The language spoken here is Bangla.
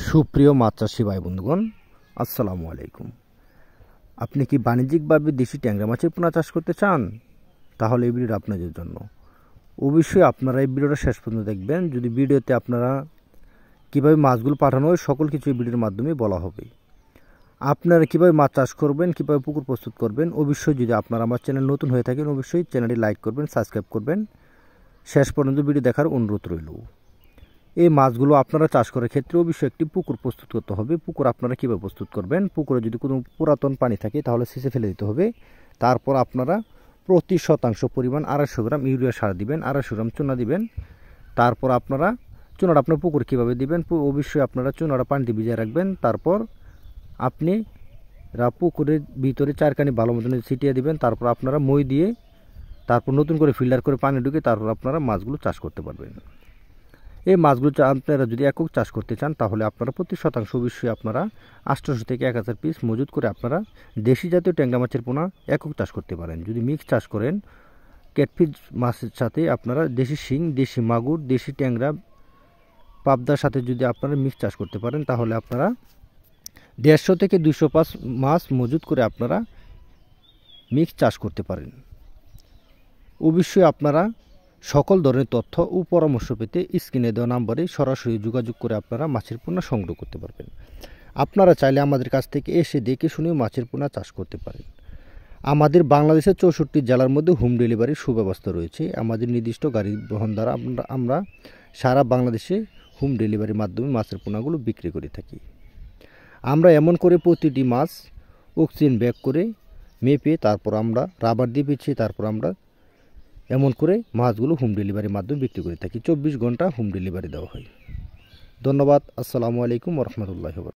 সুপ্রিয় মাছ চাষি ভাই বন্ধুগণ, আসসালামু আলাইকুম। আপনি কি বাণিজ্যিকভাবে দেশি ট্যাংরা মাছের পোনা চাষ করতে চান? তাহলে এই ভিডিওটা আপনাদের জন্য। অবশ্যই আপনারা এই ভিডিওটা শেষ পর্যন্ত দেখবেন। যদি ভিডিওতে আপনারা কীভাবে মাছগুলো পাঠানো হয় সকল কিছু এই ভিডিওর মাধ্যমে বলা হবে। আপনারা কীভাবে মাছ চাষ করবেন, কীভাবে পুকুর প্রস্তুত করবেন, অবশ্যই যদি আপনারা আমার চ্যানেল নতুন হয়ে থাকেন অবশ্যই চ্যানেলটি লাইক করবেন, সাবস্ক্রাইব করবেন। শেষ পর্যন্ত ভিডিও দেখার অনুরোধ রইল। এই মাছগুলো আপনারা চাষ করার ক্ষেত্রে অবশ্যই একটি পুকুর প্রস্তুত করতে হবে। পুকুর আপনারা কীভাবে প্রস্তুত করবেন? পুকুরে যদি কোনো পুরাতন পানি থাকে তাহলে শেষে ফেলে দিতে হবে। তারপর আপনারা প্রতি শতাংশ পরিমাণ 250 গ্রাম ইউরিয়া সার দিবেন, 250 গ্রাম চুনা দিবেন। তারপর আপনারা চুনাটা আপনার পুকুর কীভাবে দিবেন? অবশ্যই আপনারা চুনাটা পানিতে ভিজিয়ে রাখবেন। তারপর আপনি পুকুরের ভিতরে চারখানি ভালো মতন ছিটিয়ে দিবেন। তারপর আপনারা মই দিয়ে তারপর নতুন করে ফিল্টার করে পানি ঢুকে তারপর আপনারা মাছগুলো চাষ করতে পারবেন। এই মাছগুলো আপনারা যদি একক চাষ করতে চান তাহলে আপনারা প্রতি শতাংশ অবশ্যই আপনারা 800 থেকে 1000 পিস মজুত করে আপনারা দেশি জাতীয় ট্যাংরা মাছের পোনা একক চাষ করতে পারেন। যদি মিক্স চাষ করেন ক্যাটফিশ মাছের সাথে আপনারা দেশি শিং, দেশি মাগুর, দেশি ট্যাংরা, পাবদার সাথে যদি আপনারা মিক্স চাষ করতে পারেন তাহলে আপনারা 150 থেকে 200 পিস মাছ মজুত করে আপনারা মিক্স চাষ করতে পারেন। অবশ্যই আপনারা সকল ধরনের তথ্য ও পরামর্শ পেতে স্ক্রিনে দেওয়া নাম্বারে সরাসরি যোগাযোগ করে আপনারা মাছের পোনা সংগ্রহ করতে পারবেন। আপনারা চাইলে আমাদের কাছ থেকে এসে দেখে শুনেও মাছের পোনা চাষ করতে পারেন। আমাদের বাংলাদেশের 64 জেলার মধ্যে হোম ডেলিভারির সুব্যবস্থা রয়েছে। আমাদের নির্দিষ্ট গাড়ি বহন দ্বারা আমরা সারা বাংলাদেশে হোম ডেলিভারির মাধ্যমে মাছের পোনাগুলো বিক্রি করে থাকি। আমরা এমন করে প্রতিটি মাছ অক্সিজেন ব্যাগ করে মেপে তারপর আমরা রাবার দিয়ে পেঁচিয়ে তারপর আমরা এমন করে মাছগুলো হোম ডেলিভারির মাধ্যমে বিক্রি করে থাকি। 24 ঘন্টা হোম ডেলিভারি দেওয়া হয়। ধন্যবাদ। আসসালামু আলাইকুম ওয়া রাহমাতুল্লাহি ওয়া বারাকাতুহু।